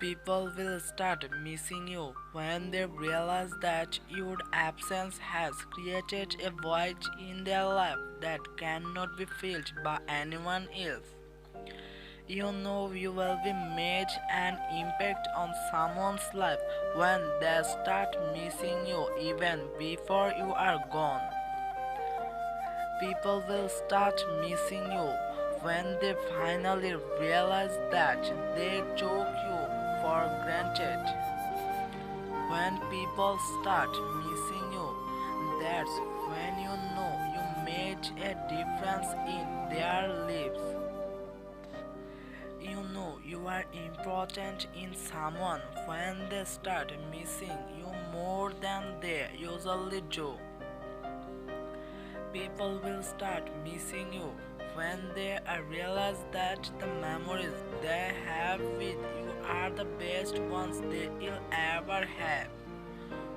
People will start missing you when they realize that your absence has created a void in their life that cannot be filled by anyone else. You know you will be made an impact on someone's life when they start missing you even before you are gone. People will start missing you when they finally realize that they took you for granted. When people start missing you, that's when you know you made a difference in their lives. You know you are important in someone when they start missing you more than they usually do. People will start missing you when they realize that the memories they have with you are the best ones they will ever have.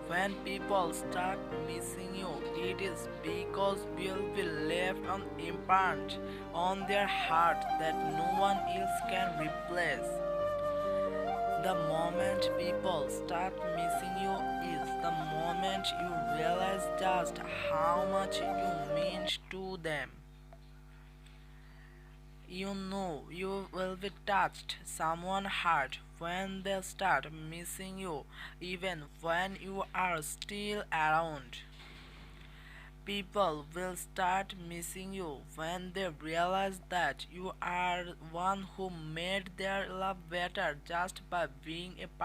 When people start missing you, it is because you'll be left an imprint on their heart that no one else can replace. The moment people start missing you is the moment you realize just how much you mean to them. You know you will be touched someone's heart when they start missing you, even when you are still around. People will start missing you when they realize that you are one who made their life better just by being a part.